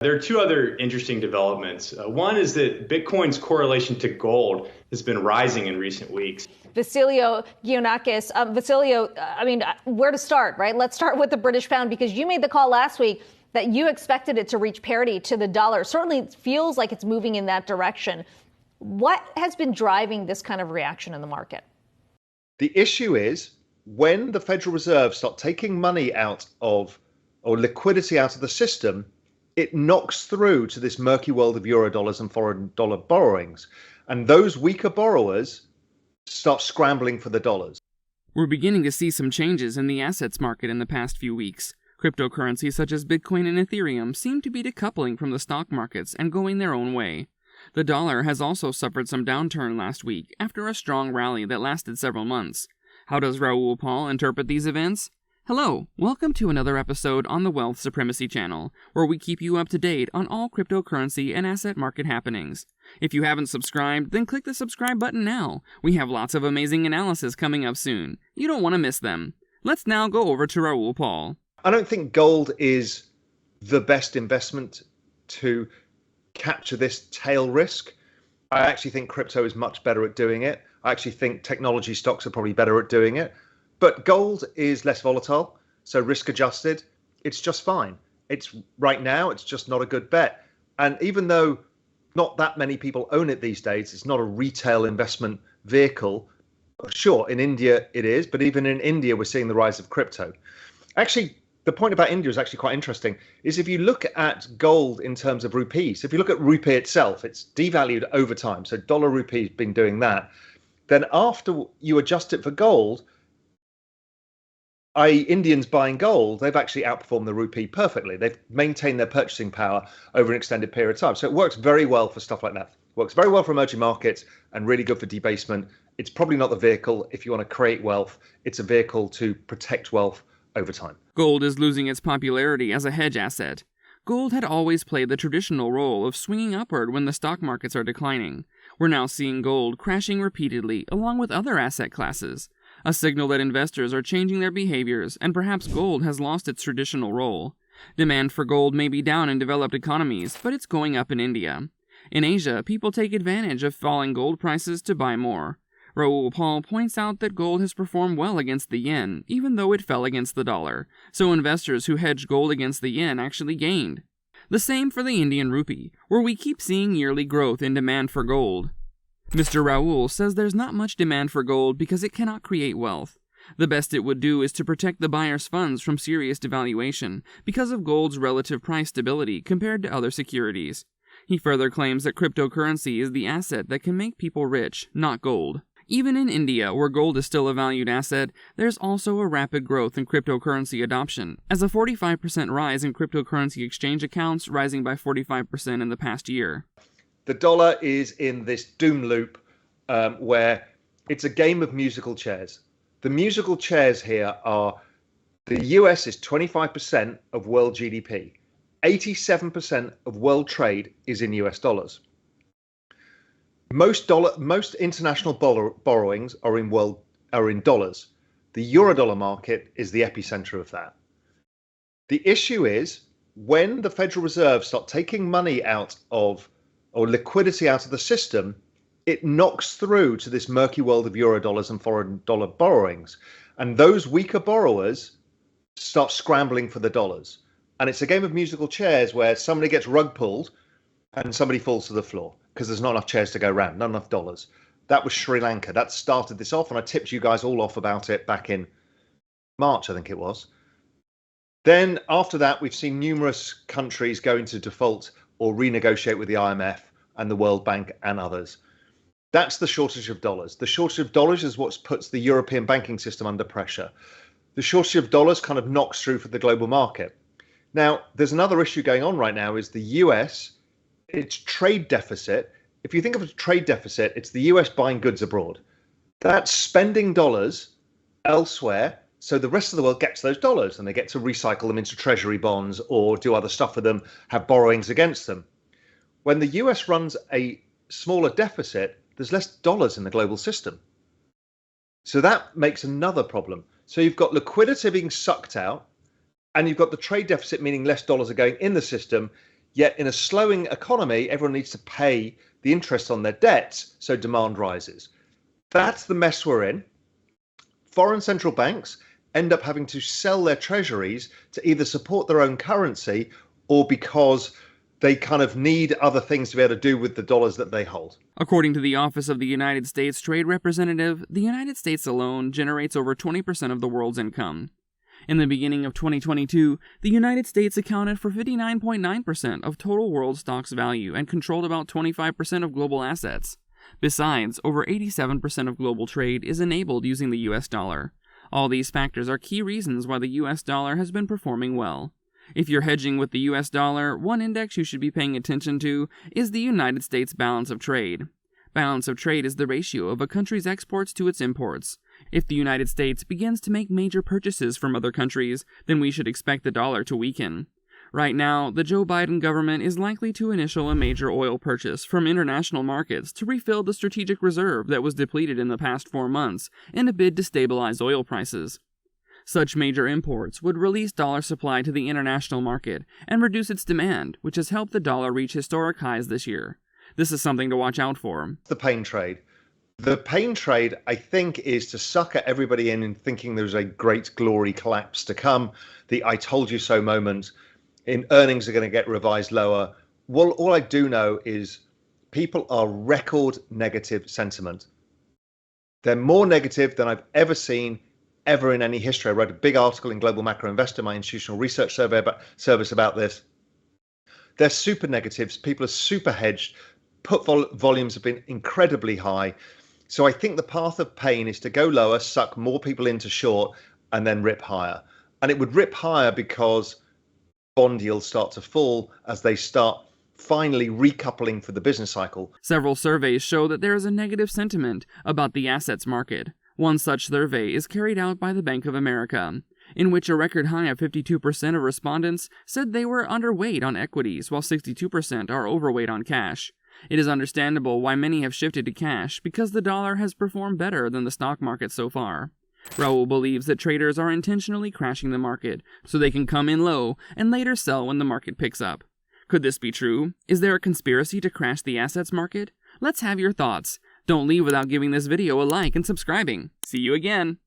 There are two other interesting developments. One is that Bitcoin's correlation to gold has been rising in recent weeks. Vasilio Giannakis. Vasilio, where to start, right? Let's start with the British pound, because you made the call last week that you expected it to reach parity to the dollar. Certainly it feels like it's moving in that direction. What has been driving this kind of reaction in the market? The issue is when the Federal Reserve start taking money out of, or liquidity out of the system, it knocks through to this murky world of Eurodollars and foreign dollar borrowings. And those weaker borrowers start scrambling for the dollars. We're beginning to see some changes in the assets market in the past few weeks. Cryptocurrencies such as Bitcoin and Ethereum seem to be decoupling from the stock markets and going their own way. The dollar has also suffered some downturn last week after a strong rally that lasted several months. How does Raoul Pal interpret these events? Hello, welcome to another episode on the Wealth Supremacy channel, where we keep you up to date on all cryptocurrency and asset market happenings. If you haven't subscribed, then click the subscribe button now. We have lots of amazing analysis coming up soon. You don't want to miss them. Let's now go over to Raoul Pal. I don't think gold is the best investment to capture this tail risk. I actually think crypto is much better at doing it. I actually think technology stocks are probably better at doing it. But gold is less volatile, so risk adjusted, it's just fine. It's right now, it's just not a good bet. And even though not that many people own it these days, it's not a retail investment vehicle. Sure, in India it is, but even in India, we're seeing the rise of crypto. Actually, the point about India is actually quite interesting, is if you look at gold in terms of rupees, if you look at rupee itself, it's devalued over time. So dollar rupee has been doing that. Then after you adjust it for gold, i.e. Indians buying gold, they've actually outperformed the rupee perfectly. They've maintained their purchasing power over an extended period of time. So it works very well for stuff like that. Works very well for emerging markets and really good for debasement. It's probably not the vehicle if you want to create wealth. It's a vehicle to protect wealth over time. Gold is losing its popularity as a hedge asset. Gold had always played the traditional role of swinging upward when the stock markets are declining. We're now seeing gold crashing repeatedly along with other asset classes, a signal that investors are changing their behaviors and perhaps gold has lost its traditional role. Demand for gold may be down in developed economies, but it's going up in India. In Asia, people take advantage of falling gold prices to buy more. Raoul Pal points out that gold has performed well against the yen, even though it fell against the dollar, so investors who hedged gold against the yen actually gained. The same for the Indian rupee, where we keep seeing yearly growth in demand for gold. Mr. Raoul says there's not much demand for gold because it cannot create wealth. The best it would do is to protect the buyer's funds from serious devaluation because of gold's relative price stability compared to other securities. He further claims that cryptocurrency is the asset that can make people rich, not gold. Even in India, where gold is still a valued asset, there's also a rapid growth in cryptocurrency adoption, as a 45% rise in cryptocurrency exchange accounts, rising by 45% in the past year. The dollar is in this doom loop where it's a game of musical chairs. The musical chairs here are the US is 25% of world GDP. 87% of world trade is in US dollars. Most international borrowings are in dollars. The eurodollar market is the epicenter of that. The issue is when the Federal Reserve start taking money out of, or liquidity out of the system, it knocks through to this murky world of Eurodollars and foreign dollar borrowings. And those weaker borrowers start scrambling for the dollars. And it's a game of musical chairs where somebody gets rug pulled and somebody falls to the floor because there's not enough chairs to go around, not enough dollars. That was Sri Lanka. That started this off, and I tipped you guys all off about it back in March, I think it was. Then after that, we've seen numerous countries go into default or renegotiate with the IMF and the World Bank and others. That's the shortage of dollars. The shortage of dollars is what puts the European banking system under pressure. The shortage of dollars kind of knocks through for the global market. Now, there's another issue going on right now is the US, its trade deficit. If you think of a trade deficit, it's the US buying goods abroad. That's spending dollars elsewhere, so the rest of the world gets those dollars and they get to recycle them into treasury bonds or do other stuff with them, have borrowings against them. When the US runs a smaller deficit, there's less dollars in the global system. So that makes another problem. So you've got liquidity being sucked out, and you've got the trade deficit, meaning less dollars are going in the system. Yet in a slowing economy, everyone needs to pay the interest on their debts, so demand rises. That's the mess we're in. Foreign central banks end up having to sell their treasuries to either support their own currency or because they kind of need other things to be able to do with the dollars that they hold. According to the Office of the United States Trade Representative, the United States alone generates over 20% of the world's income. In the beginning of 2022, the United States accounted for 59.9% of total world stocks value and controlled about 25% of global assets. Besides, over 87% of global trade is enabled using the US dollar. All these factors are key reasons why the US dollar has been performing well. If you're hedging with the US dollar, one index you should be paying attention to is the United States balance of trade. Balance of trade is the ratio of a country's exports to its imports. If the United States begins to make major purchases from other countries, then we should expect the dollar to weaken. Right now, the Joe Biden government is likely to initial a major oil purchase from international markets to refill the strategic reserve that was depleted in the past 4 months in a bid to stabilize oil prices. Such major imports would release dollar supply to the international market and reduce its demand, which has helped the dollar reach historic highs this year. This is something to watch out for. The pain trade. The pain trade, I think, is to sucker everybody in thinking there's a great glory collapse to come. The I told you so moment in earnings are going to get revised lower. Well, all I do know is people are record negative sentiment. They're more negative than I've ever seen, ever in any history. I wrote a big article in Global Macro Investor, my institutional research service about this. They're super negatives. People are super hedged. Put volumes have been incredibly high. So I think the path of pain is to go lower, suck more people into short, and then rip higher. And it would rip higher because bond yields start to fall as they start finally recoupling for the business cycle. Several surveys show that there is a negative sentiment about the assets market. One such survey is carried out by the Bank of America, in which a record high of 52% of respondents said they were underweight on equities, while 62% are overweight on cash. It is understandable why many have shifted to cash because the dollar has performed better than the stock market so far. Raoul believes that traders are intentionally crashing the market so they can come in low and later sell when the market picks up. Could this be true? Is there a conspiracy to crash the assets market? Let's have your thoughts. Don't leave without giving this video a like and subscribing. See you again.